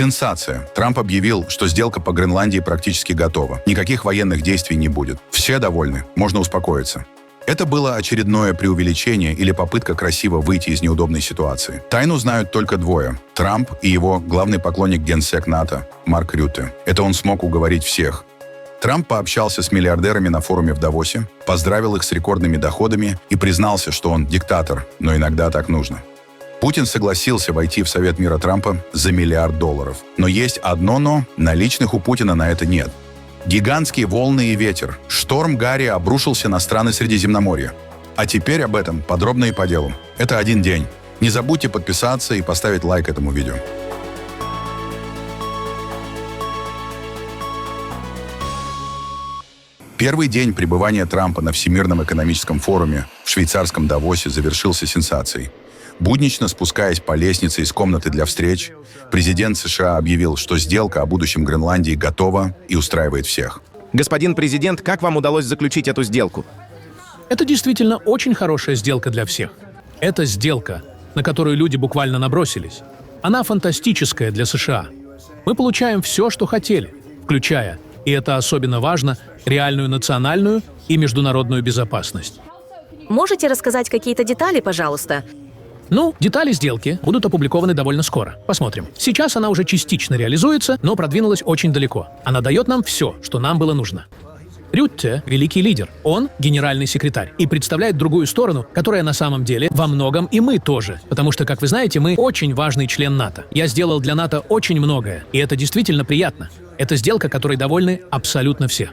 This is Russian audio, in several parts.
Сенсация. Трамп объявил, что сделка по Гренландии практически готова. Никаких военных действий не будет. Все довольны. Можно успокоиться. Это было очередное преувеличение или попытка красиво выйти из неудобной ситуации. Тайну знают только двое. Трамп и его главный поклонник генсек НАТО Марк Рютте. Это он смог уговорить всех. Трамп пообщался с миллиардерами на форуме в Давосе, поздравил их с рекордными доходами и признался, что он диктатор, но иногда так нужно. Путин согласился войти в Совет мира Трампа за $1 миллиард. Но есть одно «но» – наличных у Путина на это нет. Гигантские волны и ветер. Шторм Гарри обрушился на страны Средиземноморья. А теперь об этом подробно и по делу. Это один день. Не забудьте подписаться и поставить лайк этому видео. Первый день пребывания Трампа на Всемирном экономическом форуме в швейцарском Давосе завершился сенсацией. Буднично спускаясь по лестнице из комнаты для встреч, президент США объявил, что сделка о будущем Гренландии готова и устраивает всех. Господин президент, как вам удалось заключить эту сделку? Это действительно очень хорошая сделка для всех. Это сделка, на которую люди буквально набросились. Она фантастическая для США. Мы получаем все, что хотели, включая, и это особенно важно, реальную национальную и международную безопасность. Можете рассказать какие-то детали, пожалуйста? Детали сделки будут опубликованы довольно скоро. Посмотрим. Сейчас она уже частично реализуется, но продвинулась очень далеко. Она дает нам все, что нам было нужно. Рютте – великий лидер. Он – генеральный секретарь и представляет другую сторону, которая на самом деле во многом и мы тоже. Потому что, как вы знаете, мы очень важный член НАТО. Я сделал для НАТО очень многое, и это действительно приятно. Это сделка, которой довольны абсолютно все.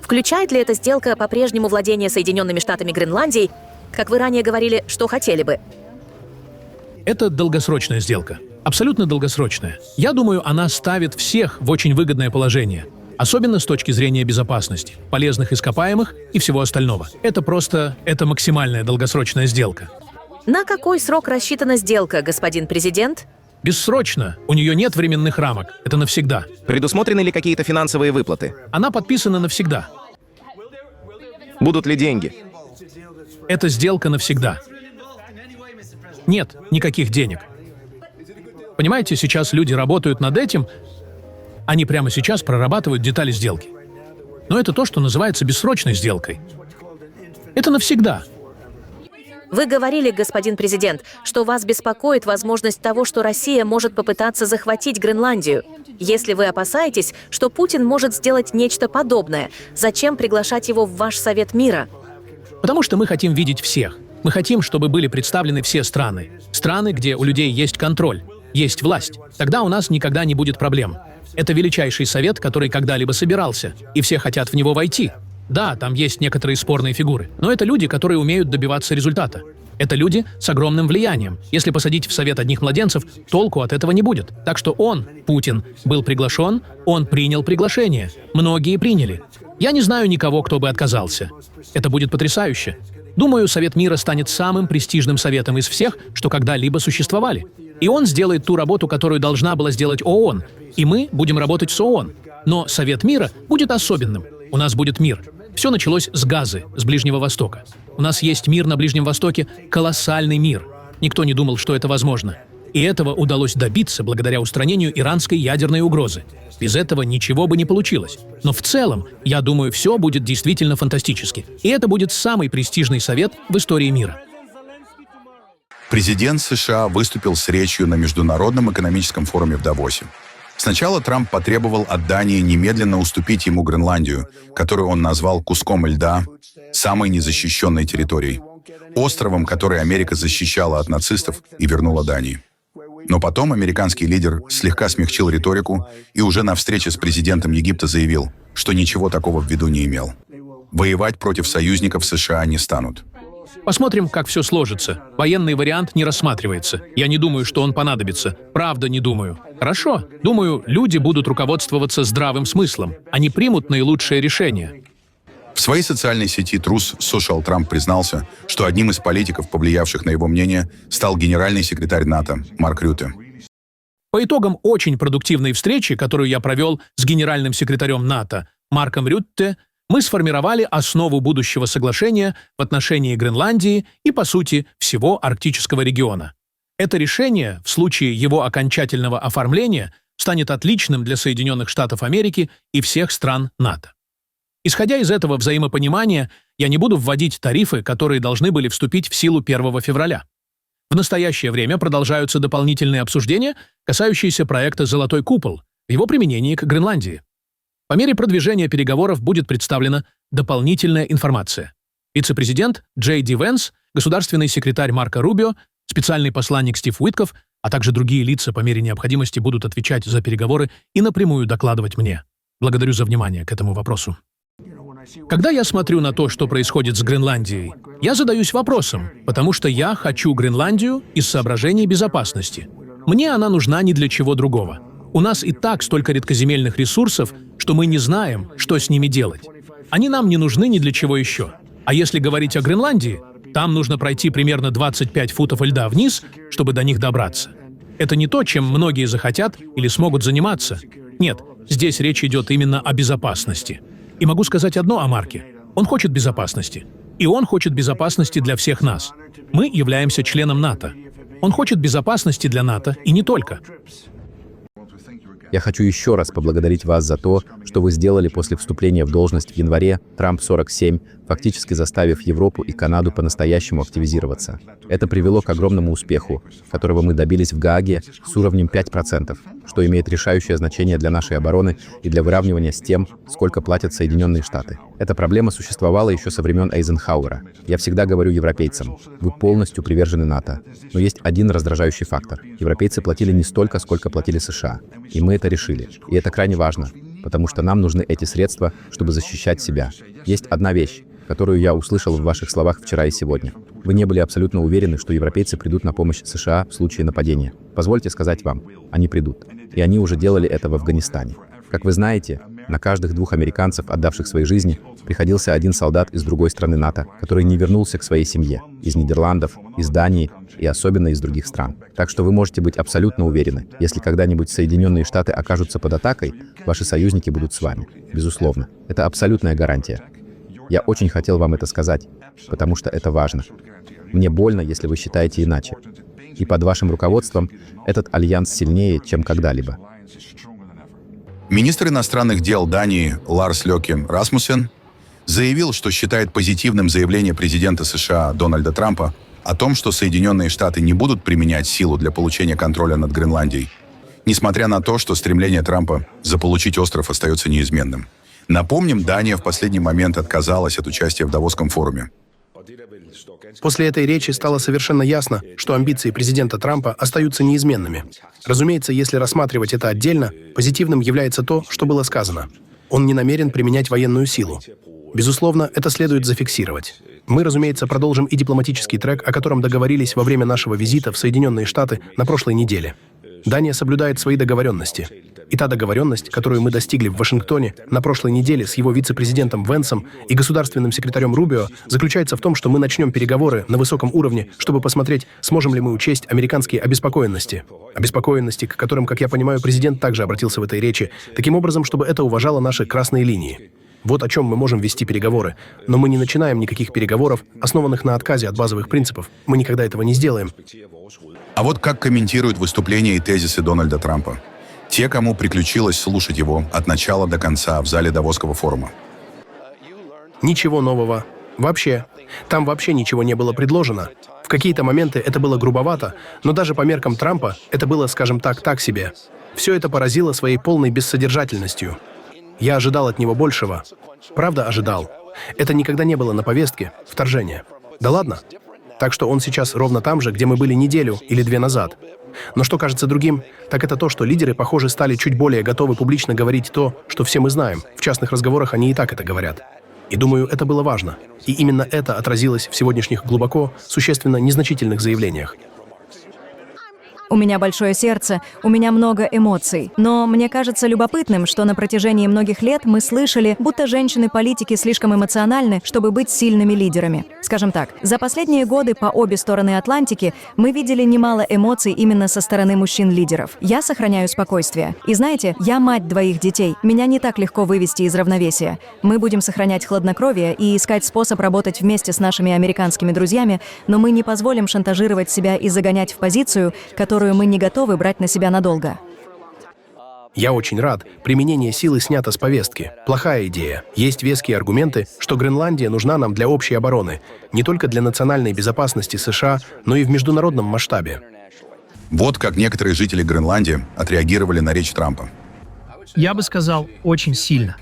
Включает ли эта сделка по-прежнему владение Соединенными Штатами Гренландией, как вы ранее говорили, что хотели бы? Это долгосрочная сделка. Абсолютно долгосрочная. Я думаю, она ставит всех в очень выгодное положение. Особенно с точки зрения безопасности, полезных ископаемых и всего остального. Это максимальная долгосрочная сделка. На какой срок рассчитана сделка, господин президент? Бессрочно. У нее нет временных рамок. Это навсегда. Предусмотрены ли какие-то финансовые выплаты? Она подписана навсегда. Будут ли деньги? Это сделка навсегда. Нет никаких денег. Понимаете, сейчас люди работают над этим, они прямо сейчас прорабатывают детали сделки. Но это то, что называется бессрочной сделкой. Это навсегда. Вы говорили, господин президент, что вас беспокоит возможность того, что Россия может попытаться захватить Гренландию. Если вы опасаетесь, что Путин может сделать нечто подобное, зачем приглашать его в ваш Совет мира? Потому что мы хотим видеть всех. Мы хотим, чтобы были представлены все страны. Страны, где у людей есть контроль, есть власть. Тогда у нас никогда не будет проблем. Это величайший совет, который когда-либо собирался, и все хотят в него войти. Да, там есть некоторые спорные фигуры, но это люди, которые умеют добиваться результата. Это люди с огромным влиянием. Если посадить в совет одних младенцев, толку от этого не будет. Так что он, Путин, был приглашен, он принял приглашение. Многие приняли. Я не знаю никого, кто бы отказался. Это будет потрясающе. Думаю, Совет мира станет самым престижным советом из всех, что когда-либо существовали. И он сделает ту работу, которую должна была сделать ООН. И мы будем работать с ООН. Но Совет мира будет особенным. У нас будет мир. Все началось с Газы, с Ближнего Востока. У нас есть мир на Ближнем Востоке, колоссальный мир. Никто не думал, что это возможно. И этого удалось добиться благодаря устранению иранской ядерной угрозы. Без этого ничего бы не получилось. Но в целом, я думаю, все будет действительно фантастически. И это будет самый престижный совет в истории мира. Президент США выступил с речью на Международном экономическом форуме в Давосе. Сначала Трамп потребовал от Дании немедленно уступить ему Гренландию, которую он назвал куском льда, самой незащищенной территорией, островом, который Америка защищала от нацистов и вернула Дании. Но потом американский лидер слегка смягчил риторику и уже на встрече с президентом Египта заявил, что ничего такого в виду не имел. Воевать против союзников США не станут. Посмотрим, как все сложится. Военный вариант не рассматривается. Я не думаю, что он понадобится. Правда, не думаю. Хорошо. Думаю, люди будут руководствоваться здравым смыслом. Они примут наилучшее решение. В своей социальной сети Truth Social Трамп признался, что одним из политиков, повлиявших на его мнение, стал генеральный секретарь НАТО Марк Рютте. По итогам очень продуктивной встречи, которую я провел с генеральным секретарем НАТО Марком Рютте, мы сформировали основу будущего соглашения в отношении Гренландии и, по сути, всего арктического региона. Это решение, в случае его окончательного оформления, станет отличным для Соединенных Штатов Америки и всех стран НАТО. Исходя из этого взаимопонимания, я не буду вводить тарифы, которые должны были вступить в силу 1 февраля. В настоящее время продолжаются дополнительные обсуждения, касающиеся проекта «Золотой купол», в его применении к Гренландии. По мере продвижения переговоров будет представлена дополнительная информация. Вице-президент Джей Ди Венс, государственный секретарь Марко Рубио, специальный посланник Стив Уитков, а также другие лица по мере необходимости будут отвечать за переговоры и напрямую докладывать мне. Благодарю за внимание к этому вопросу. Когда я смотрю на то, что происходит с Гренландией, я задаюсь вопросом, потому что я хочу Гренландию из соображений безопасности. Мне она нужна ни для чего другого. У нас и так столько редкоземельных ресурсов, что мы не знаем, что с ними делать. Они нам не нужны ни для чего еще. А если говорить о Гренландии, там нужно пройти примерно 25 футов льда вниз, чтобы до них добраться. Это не то, чем многие захотят или смогут заниматься. Нет, здесь речь идет именно о безопасности. И могу сказать одно о Марке. Он хочет безопасности. И он хочет безопасности для всех нас. Мы являемся членом НАТО. Он хочет безопасности для НАТО и не только. Я хочу еще раз поблагодарить вас за то, что вы сделали после вступления в должность в январе Трамп-47, фактически заставив Европу и Канаду по-настоящему активизироваться. Это привело к огромному успеху, которого мы добились в Гааге с уровнем 5%, что имеет решающее значение для нашей обороны и для выравнивания с тем, сколько платят Соединенные Штаты. Эта проблема существовала еще со времен Эйзенхауэра. Я всегда говорю европейцам, вы полностью привержены НАТО. Но есть один раздражающий фактор. Европейцы платили не столько, сколько платили США. И мы это решили. И это крайне важно, потому что нам нужны эти средства, чтобы защищать себя. Есть одна вещь, которую я услышал в ваших словах вчера и сегодня. Вы не были абсолютно уверены, что европейцы придут на помощь США в случае нападения. Позвольте сказать вам, они придут. И они уже делали это в Афганистане. Как вы знаете, на каждых 2 американцев, отдавших свои жизни, приходился один солдат из другой страны НАТО, который не вернулся к своей семье, из Нидерландов, из Дании и особенно из других стран. Так что вы можете быть абсолютно уверены, если когда-нибудь Соединенные Штаты окажутся под атакой, ваши союзники будут с вами. Безусловно. Это абсолютная гарантия. Я очень хотел вам это сказать, потому что это важно. Мне больно, если вы считаете иначе. И под вашим руководством этот альянс сильнее, чем когда-либо. Министр иностранных дел Дании Ларс Лёке Расмуссен заявил, что считает позитивным заявление президента США Дональда Трампа о том, что Соединенные Штаты не будут применять силу для получения контроля над Гренландией, несмотря на то, что стремление Трампа заполучить остров остается неизменным. Напомним, Дания в последний момент отказалась от участия в Давосском форуме. После этой речи стало совершенно ясно, что амбиции президента Трампа остаются неизменными. Разумеется, если рассматривать это отдельно, позитивным является то, что было сказано. Он не намерен применять военную силу. Безусловно, это следует зафиксировать. Мы, разумеется, продолжим и дипломатический трек, о котором договорились во время нашего визита в Соединенные Штаты на прошлой неделе. Дания соблюдает свои договоренности. И та договоренность, которую мы достигли в Вашингтоне на прошлой неделе с его вице-президентом Венсом и государственным секретарем Рубио, заключается в том, что мы начнем переговоры на высоком уровне, чтобы посмотреть, сможем ли мы учесть американские обеспокоенности. Обеспокоенности, к которым, как я понимаю, президент также обратился в этой речи, таким образом, чтобы это уважало наши красные линии. Вот о чем мы можем вести переговоры. Но мы не начинаем никаких переговоров, основанных на отказе от базовых принципов. Мы никогда этого не сделаем. А вот как комментируют выступления и тезисы Дональда Трампа те, кому приключилось слушать его от начала до конца в зале Давосского форума? Ничего нового. Вообще. Там вообще ничего не было предложено. В какие-то моменты это было грубовато, но даже по меркам Трампа это было, скажем так себе. Все это поразило своей полной бессодержательностью. Я ожидал от него большего. Правда, ожидал. Это никогда не было на повестке. Вторжение. Да ладно. Так что он сейчас ровно там же, где мы были неделю или 2 назад. Но что кажется другим, так это то, что лидеры, похоже, стали чуть более готовы публично говорить то, что все мы знаем. В частных разговорах они и так это говорят. И думаю, это было важно. И именно это отразилось в сегодняшних глубоко, существенно незначительных заявлениях. У меня большое сердце, у меня много эмоций. Но мне кажется любопытным, что на протяжении многих лет мы слышали, будто женщины-политики слишком эмоциональны, чтобы быть сильными лидерами. Скажем так, за последние годы по обе стороны Атлантики мы видели немало эмоций именно со стороны мужчин-лидеров. Я сохраняю спокойствие. И знаете, я мать двоих детей. Меня не так легко вывести из равновесия. Мы будем сохранять хладнокровие и искать способ работать вместе с нашими американскими друзьями, но мы не позволим шантажировать себя и загонять в позицию, которую мы не готовы брать на себя надолго. Я очень рад. Применение силы снято с повестки. Плохая идея. Есть веские аргументы, что Гренландия нужна нам для общей обороны. Не только для национальной безопасности США, но и в международном масштабе. Вот как некоторые жители Гренландии отреагировали на речь Трампа. Я бы сказал, очень сильно.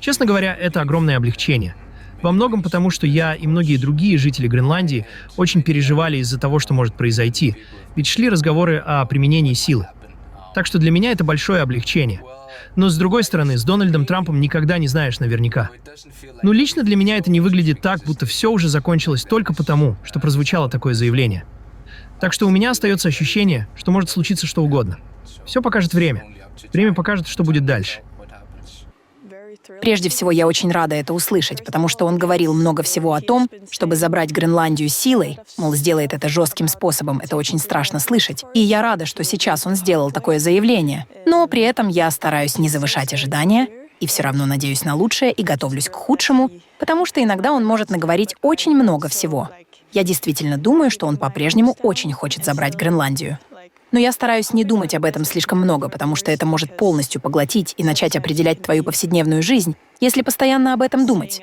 Честно говоря, это огромное облегчение. Во многом потому, что я и многие другие жители Гренландии очень переживали из-за того, что может произойти, ведь шли разговоры о применении силы. Так что для меня это большое облегчение. Но с другой стороны, с Дональдом Трампом никогда не знаешь наверняка. Но лично для меня это не выглядит так, будто все уже закончилось только потому, что прозвучало такое заявление. Так что у меня остается ощущение, что может случиться что угодно. Все покажет время. Время покажет, что будет дальше. Прежде всего, я очень рада это услышать, потому что он говорил много всего о том, чтобы забрать Гренландию силой, мол, сделает это жестким способом, это очень страшно слышать. И я рада, что сейчас он сделал такое заявление. Но при этом я стараюсь не завышать ожидания, и все равно надеюсь на лучшее и готовлюсь к худшему, потому что иногда он может наговорить очень много всего. Я действительно думаю, что он по-прежнему очень хочет забрать Гренландию. Но я стараюсь не думать об этом слишком много, потому что это может полностью поглотить и начать определять твою повседневную жизнь, если постоянно об этом думать.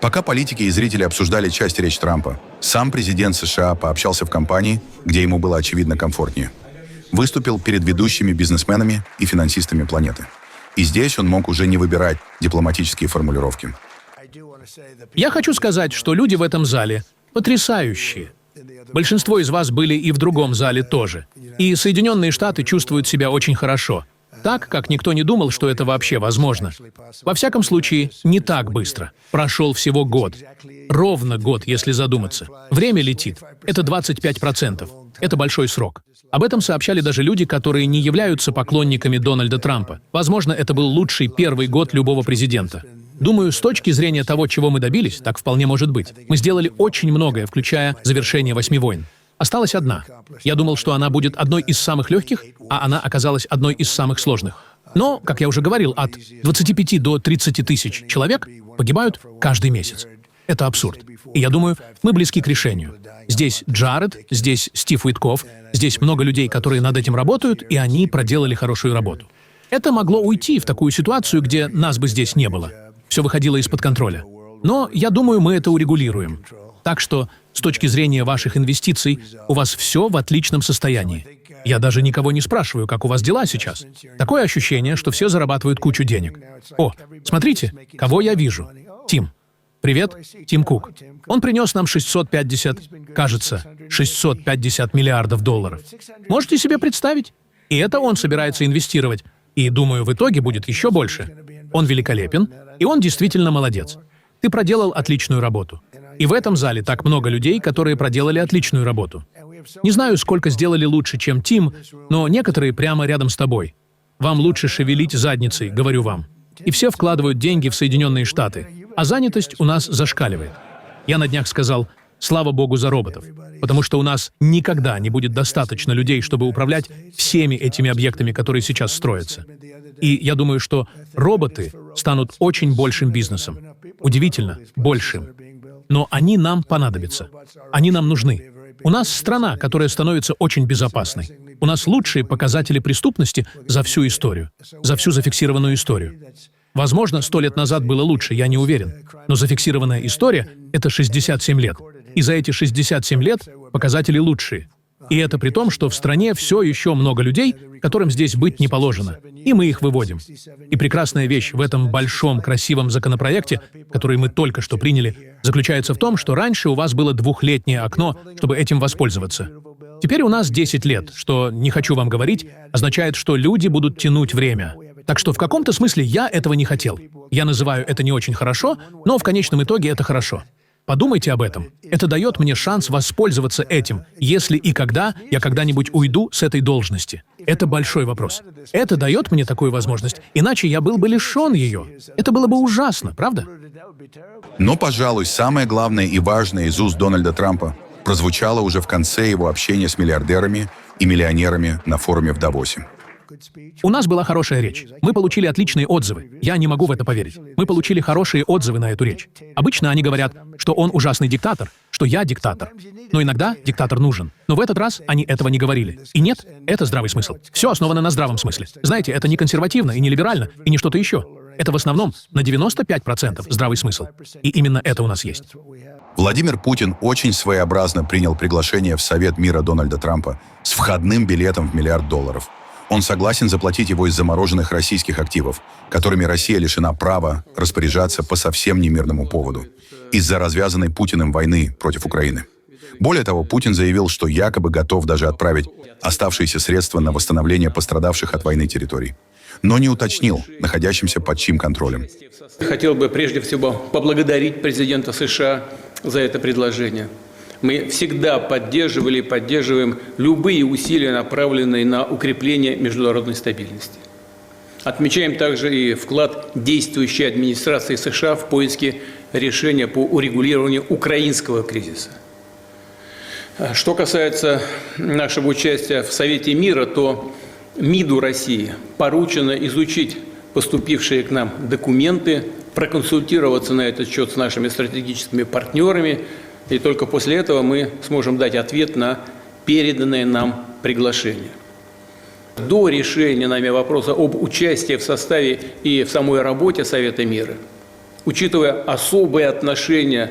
Пока политики и зрители обсуждали часть речи Трампа, сам президент США пообщался в компании, где ему было очевидно комфортнее. Выступил перед ведущими бизнесменами и финансистами планеты. И здесь он мог уже не выбирать дипломатические формулировки. Я хочу сказать, что люди в этом зале потрясающие. Большинство из вас были и в другом зале тоже. И Соединенные Штаты чувствуют себя очень хорошо. Так, как никто не думал, что это вообще возможно. Во всяком случае, не так быстро. Прошел всего год. Ровно год, если задуматься. Время летит. Это 25%. Это большой срок. Об этом сообщали даже люди, которые не являются поклонниками Дональда Трампа. Возможно, это был лучший первый год любого президента. Думаю, с точки зрения того, чего мы добились, так вполне может быть. Мы сделали очень многое, включая завершение 8 войн. Осталась одна. Я думал, что она будет одной из самых легких, а она оказалась одной из самых сложных. Но, как я уже говорил, от 25 до 30 тысяч человек погибают каждый месяц. Это абсурд. И я думаю, мы близки к решению. Здесь Джаред, здесь Стив Уитков, здесь много людей, которые над этим работают, и они проделали хорошую работу. Это могло уйти в такую ситуацию, где нас бы здесь не было. Все выходило из-под контроля. Но я думаю, мы это урегулируем. Так что, с точки зрения ваших инвестиций, у вас все в отличном состоянии. Я даже никого не спрашиваю, как у вас дела сейчас. Такое ощущение, что все зарабатывают кучу денег. О, смотрите, кого я вижу. Тим. Привет, Тим Кук. Он принес нам 650 миллиардов долларов. Можете себе представить? И это он собирается инвестировать. И, думаю, в итоге будет еще больше. Он великолепен, и он действительно молодец. Ты проделал отличную работу. И в этом зале так много людей, которые проделали отличную работу. Не знаю, сколько сделали лучше, чем Тим, но некоторые прямо рядом с тобой. Вам лучше шевелить задницей, говорю вам. И все вкладывают деньги в Соединенные Штаты, а занятость у нас зашкаливает. Я на днях сказал «Слава Богу за роботов», потому что у нас никогда не будет достаточно людей, чтобы управлять всеми этими объектами, которые сейчас строятся. И я думаю, что роботы станут очень большим бизнесом. Удивительно, большим. Но они нам понадобятся. Они нам нужны. У нас страна, которая становится очень безопасной. У нас лучшие показатели преступности за всю историю. За всю зафиксированную историю. Возможно, 100 лет назад было лучше, я не уверен. Но зафиксированная история — это 67 лет. И за эти 67 лет показатели лучшие. И это при том, что в стране все еще много людей, которым здесь быть не положено. И мы их выводим. И прекрасная вещь в этом большом, красивом законопроекте, который мы только что приняли, заключается в том, что раньше у вас было 2-летнее окно, чтобы этим воспользоваться. Теперь у нас 10 лет, что, не хочу вам говорить, означает, что люди будут тянуть время. Так что в каком-то смысле я этого не хотел. Я называю это не очень хорошо, но в конечном итоге это хорошо. Подумайте об этом. Это дает мне шанс воспользоваться этим, если и когда я когда-нибудь уйду с этой должности. Это большой вопрос. Это дает мне такую возможность, иначе я был бы лишен ее. Это было бы ужасно, правда? Но, пожалуй, самое главное и важное из уст Дональда Трампа прозвучало уже в конце его общения с миллиардерами и миллионерами на форуме в Давосе. У нас была хорошая речь. Мы получили отличные отзывы. Я не могу в это поверить. Мы получили хорошие отзывы на эту речь. Обычно они говорят, что он ужасный диктатор, что я диктатор. Но иногда диктатор нужен. Но в этот раз они этого не говорили. И нет, это здравый смысл. Все основано на здравом смысле. Знаете, это не консервативно и не либерально, и не что-то еще. Это в основном на 95% здравый смысл. И именно это у нас есть. Владимир Путин очень своеобразно принял приглашение в Совет мира Дональда Трампа с входным билетом в $1 миллиард. Он согласен заплатить его из замороженных российских активов, которыми Россия лишена права распоряжаться по совсем немирному поводу, из-за развязанной Путиным войны против Украины. Более того, Путин заявил, что якобы готов даже отправить оставшиеся средства на восстановление пострадавших от войны территорий. Но не уточнил, находящимся под чьим контролем. Хотел бы прежде всего поблагодарить президента США за это предложение. Мы всегда поддерживали и поддерживаем любые усилия, направленные на укрепление международной стабильности. Отмечаем также и вклад действующей администрации США в поиске решения по урегулированию украинского кризиса. Что касается нашего участия в Совете мира, то МИДу России поручено изучить поступившие к нам документы, проконсультироваться на этот счет с нашими стратегическими партнерами, и только после этого мы сможем дать ответ на переданное нам приглашение. До решения нами вопроса об участии в составе и в самой работе Совета мира, учитывая особые отношения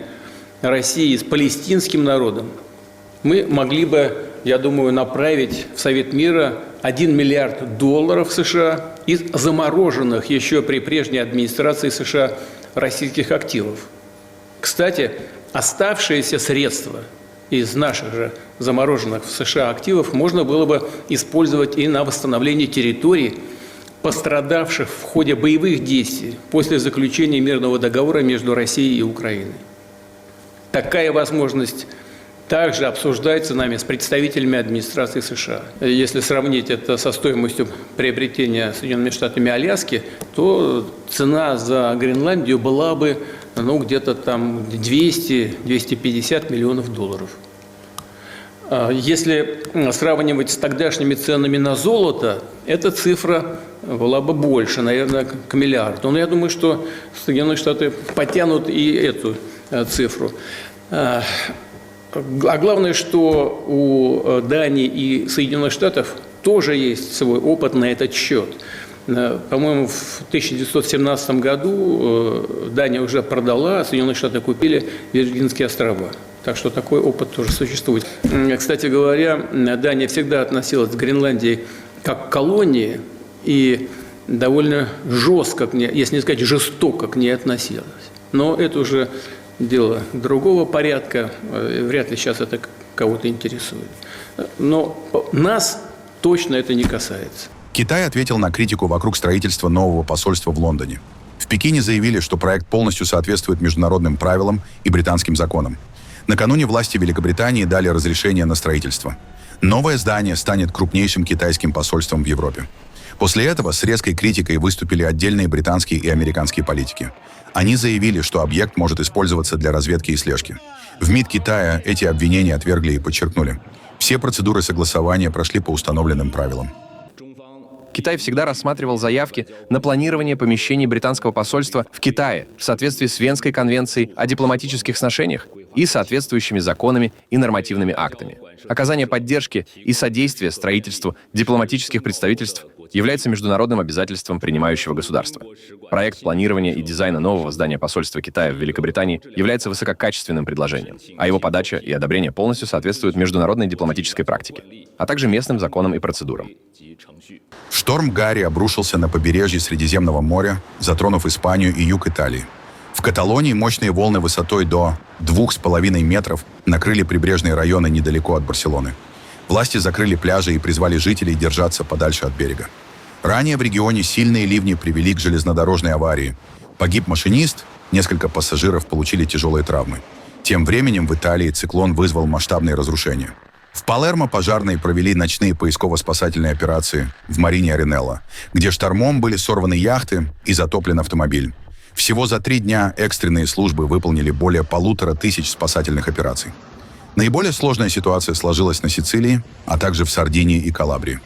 России с палестинским народом, мы могли бы, я думаю, направить в Совет мира $1 миллиард США из замороженных еще при прежней администрации США российских активов. Кстати, оставшиеся средства из наших же замороженных в США активов можно было бы использовать и на восстановление территорий, пострадавших в ходе боевых действий после заключения мирного договора между Россией и Украиной. Такая возможность также обсуждается нами с представителями администрации США. Если сравнить это со стоимостью приобретения Соединенными Штатами Аляски, то цена за Гренландию была бы где-то там 200-250 миллионов долларов. Если сравнивать с тогдашними ценами на золото, эта цифра была бы больше, наверное, к миллиарду. Но я думаю, что Соединенные Штаты потянут и эту цифру. А главное, что у Дании и Соединенных Штатов тоже есть свой опыт на этот счет. По-моему, в 1917 году Дания уже продала, Соединенные Штаты купили Виргинские острова. Так что такой опыт тоже существует. Кстати говоря, Дания всегда относилась к Гренландии как к колонии и довольно жестко, если не сказать жестоко, к ней относилась. Но это уже дело другого порядка, вряд ли сейчас это кого-то интересует. Но нас точно это не касается. Китай ответил на критику вокруг строительства нового посольства в Лондоне. В Пекине заявили, что проект полностью соответствует международным правилам и британским законам. Накануне власти Великобритании дали разрешение на строительство. Новое здание станет крупнейшим китайским посольством в Европе. После этого с резкой критикой выступили отдельные британские и американские политики. Они заявили, что объект может использоваться для разведки и слежки. В МИД Китая эти обвинения отвергли и подчеркнули: все процедуры согласования прошли по установленным правилам. Китай всегда рассматривал заявки на планирование помещений британского посольства в Китае в соответствии с Венской конвенцией о дипломатических сношениях и соответствующими законами и нормативными актами. Оказание поддержки и содействия строительству дипломатических представительств является международным обязательством принимающего государства. Проект планирования и дизайна нового здания посольства Китая в Великобритании является высококачественным предложением, а его подача и одобрение полностью соответствуют международной дипломатической практике, а также местным законам и процедурам. Шторм Гарри обрушился на побережье Средиземного моря, затронув Испанию и юг Италии. В Каталонии мощные волны высотой до 2,5 метров накрыли прибрежные районы недалеко от Барселоны. Власти закрыли пляжи и призвали жителей держаться подальше от берега. Ранее в регионе сильные ливни привели к железнодорожной аварии. Погиб машинист, несколько пассажиров получили тяжелые травмы. Тем временем в Италии циклон вызвал масштабные разрушения. В Палермо пожарные провели ночные поисково-спасательные операции в Марине Аринелло, где штормом были сорваны яхты и затоплен автомобиль. Всего за 3 дня экстренные службы выполнили более 1500 спасательных операций. Наиболее сложная ситуация сложилась на Сицилии, а также в Сардинии и Калабрии.